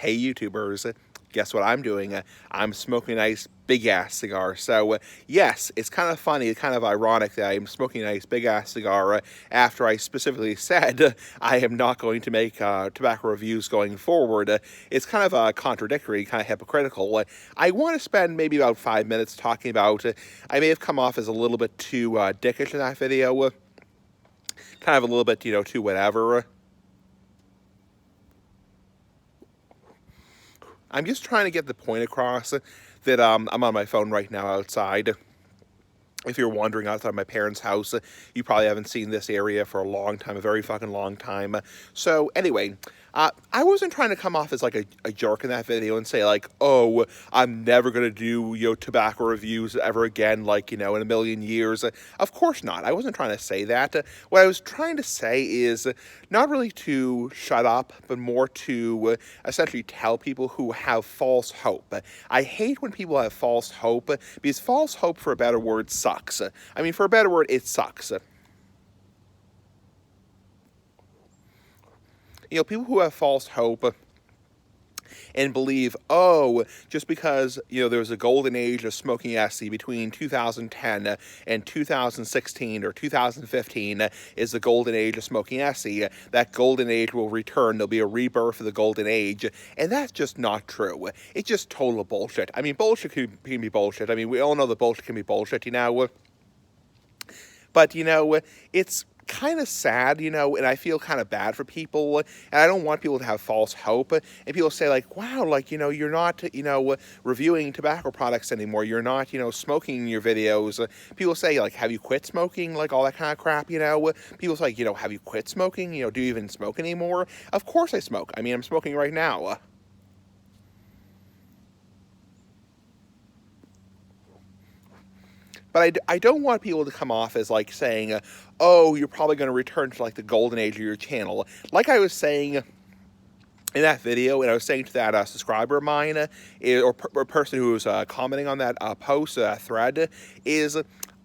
Hey YouTubers, guess what I'm doing? I'm smoking a nice big ass cigar. So yes, it's kind of funny, kind of ironic that I'm smoking a nice big ass cigar after I specifically said I am not going to make tobacco reviews going forward. It's kind of contradictory, kind of hypocritical. I want to spend maybe about 5 minutes talking about, I may have come off as a little bit too dickish in that video, kind of a little bit, too whatever. I'm just trying to get the point across that I'm on my phone right now outside. If you're wandering outside my parents' house, you probably haven't seen this area for a long time, a very fucking long time. So anyway, I wasn't trying to come off as like a jerk in that video and say like, oh, I'm never going to do, tobacco reviews ever again, like, in a million years. Of course not. I wasn't trying to say that. What I was trying to say is not really to shut up, but more to essentially tell people who have false hope. I hate when people have false hope, because false hope, for a better word, sucks. I mean, for a better word, it sucks. People who have false hope and believe, oh, just because, there was a golden age of smoking SC between 2010 and 2016 or 2015 is the golden age of smoking SC, that golden age will return. There'll be a rebirth of the golden age. And that's just not true. It's just total bullshit. I mean, bullshit can be bullshit. I mean, we all know that bullshit can be bullshit, But, it's kind of sad, and I feel kind of bad for people, and I don't want people to have false hope, and people say like, wow, like, you're not, reviewing tobacco products anymore, you're not, smoking in your videos. People say like, have you quit smoking, like all that kind of crap, people say like, have you quit smoking, do you even smoke anymore? Of course I smoke. I mean, I'm smoking right now. But I don't want people to come off as like saying, oh, you're probably going to return to like the golden age of your channel. Like I was saying in that video, and I was saying to that subscriber of mine, or person who was commenting on that post thread, is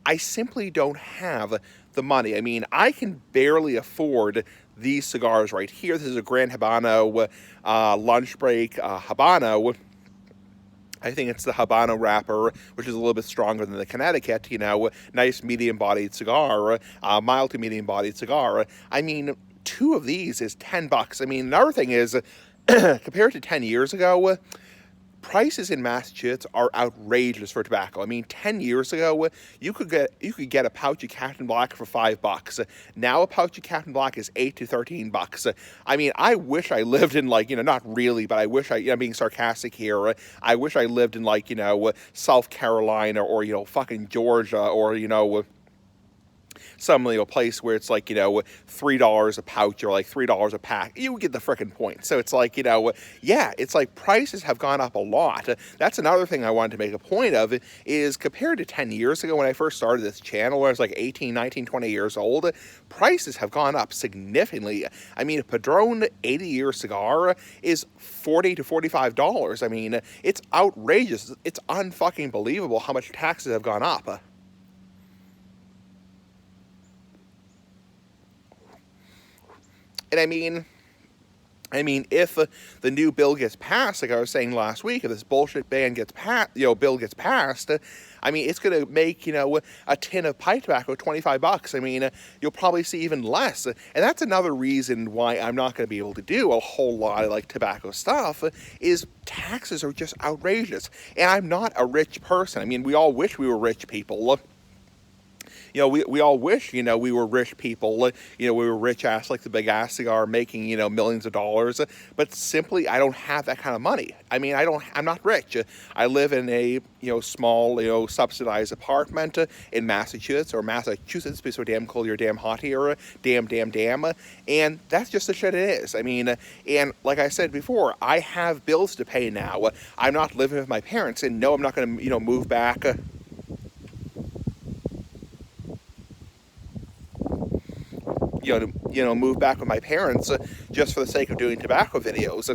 I simply don't have the money. I mean, I can barely afford these cigars right here. This is a Grand Habano lunch break Habano. I think it's the Habano wrapper, which is a little bit stronger than the Connecticut, nice medium-bodied cigar, mild to medium-bodied cigar. I mean, 2 of these is $10. I mean, another thing is, compared to 10 years ago, prices in Massachusetts are outrageous for tobacco. I mean, 10 years ago, you could get a pouch of Captain Black for $5. Now a pouch of Captain Black is $8 to $13. I mean, I wish I lived in like, not really, but I wish I'm being sarcastic here. I wish I lived in like, South Carolina or, fucking Georgia or, some place where it's like, $3 a pouch or like $3 a pack. You get the frickin' point. So it's like, yeah, it's like prices have gone up a lot. That's another thing I wanted to make a point of, is compared to 10 years ago when I first started this channel, when I was like 18, 19, 20 years old, prices have gone up significantly. I mean, a Padron 80-year cigar is $40 to $45. I mean, it's outrageous. It's unfucking believable how much taxes have gone up. And I mean, if the new bill gets passed, like I was saying last week, if this bullshit bill gets passed, I mean, it's going to make, a tin of pipe tobacco $25. I mean, you'll probably see even less. And that's another reason why I'm not going to be able to do a whole lot of, like, tobacco stuff, is taxes are just outrageous. And I'm not a rich person. I mean, we all wish we were rich people. We all wish, we were rich people, we were rich ass like the big ass cigar making, millions of dollars, but simply I don't have that kind of money. I mean, I'm not rich. I live in a, small, subsidized apartment in Massachusetts, because so damn cold or damn hot here, damn, and that's just the shit it is. I mean, and like I said before, I have bills to pay now. I'm not living with my parents, and no, I'm not going to, move back. Move back with my parents just for the sake of doing tobacco videos.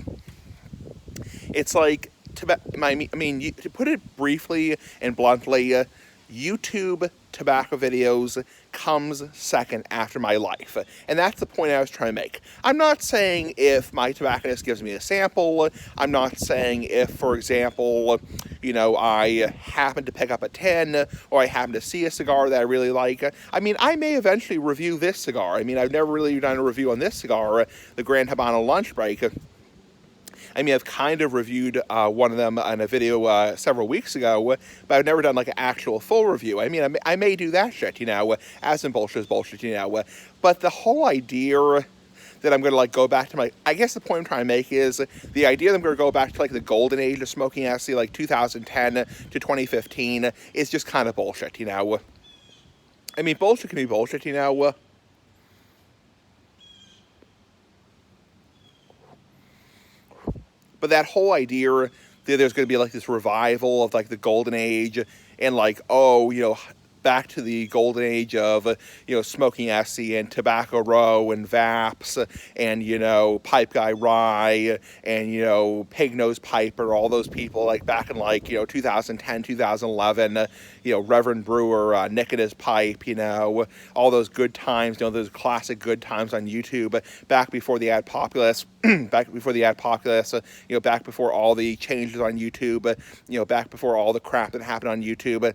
It's like, to put it briefly and bluntly, YouTube tobacco videos comes second after my life. And that's the point I was trying to make. I'm not saying if my tobacconist gives me a sample. I'm not saying if, for example, I happen to pick up a 10 or I happen to see a cigar that I really like. I mean, I may eventually review this cigar. I mean, I've never really done a review on this cigar, the Grand Habano Lunch Break. I mean, I've kind of reviewed one of them in a video several weeks ago, but I've never done like an actual full review. I mean, I may do that shit, as in bullshit is bullshit, But the whole idea that I'm going to like go back to I guess the point I'm trying to make is the idea that I'm going to go back to like the golden age of smoking SC, like 2010 to 2015, is just kind of bullshit, I mean, bullshit can be bullshit, But that whole idea that there's going to be like this revival of like the golden age and like, back to the golden age of, smoking SC and Tobacco Row and Vaps and, Pipe Guy Rye and, Pig Nose Piper, all those people like back in like, 2010, 2011, Reverend Brewer, Nick and his Pipe, all those good times, those classic good times on YouTube back before the ad populace, back before all the changes on YouTube, back before all the crap that happened on YouTube.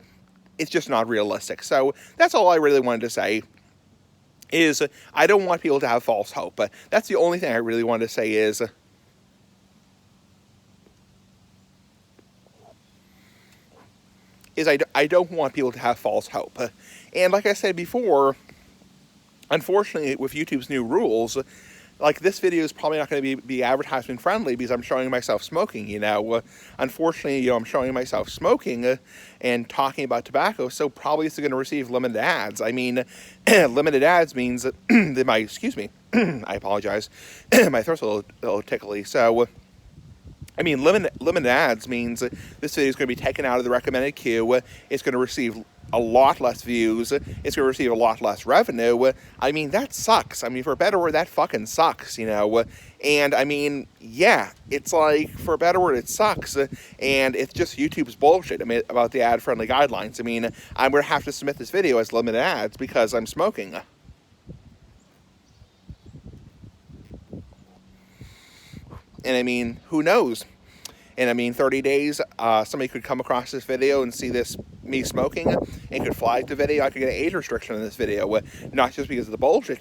It's just not realistic. So that's all I really wanted to say is I don't want people to have false hope. But that's the only thing I really wanted to say is I don't want people to have false hope. And like I said before, unfortunately, with YouTube's new rules, like this video is probably not going to be advertisement friendly because I'm showing myself smoking, Unfortunately, I'm showing myself smoking and talking about tobacco, so probably it's going to receive limited ads. I mean, limited ads means that excuse me, I apologize, my throat's a little tickly. So, I mean, limited ads means this video is going to be taken out of the recommended queue. It's going to receive a lot less views. It's going to receive a lot less revenue. I mean, that sucks. I mean, for a better word, that fucking sucks, And, I mean, yeah, it's like, for a better word, it sucks. And it's just YouTube's bullshit, about the ad-friendly guidelines. I mean, I'm going to have to submit this video as limited ads because I'm smoking. And, I mean, who knows? And I mean, 30 days, somebody could come across this video and see me smoking and could flag the video. I could get an age restriction on this video, not just because of the bullshit,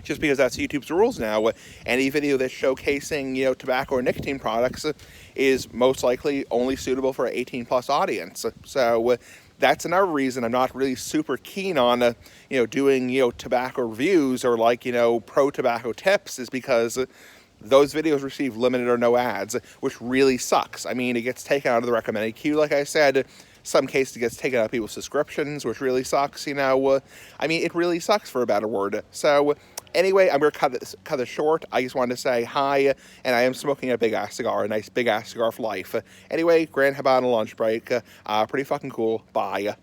just because that's YouTube's rules now. Any video that's showcasing, tobacco or nicotine products is most likely only suitable for an 18-plus audience. So that's another reason I'm not really super keen on, doing, tobacco reviews or like, pro-tobacco tips is because those videos receive limited or no ads, which really sucks. I mean, it gets taken out of the recommended queue, like I said. Some cases it gets taken out of people's subscriptions, which really sucks, I mean, it really sucks, for a better word. So, anyway, I'm going to cut this short. I just wanted to say hi, and I am smoking a big-ass cigar, a nice big-ass cigar for life. Anyway, Grand Habano Lunch Break. Pretty fucking cool. Bye.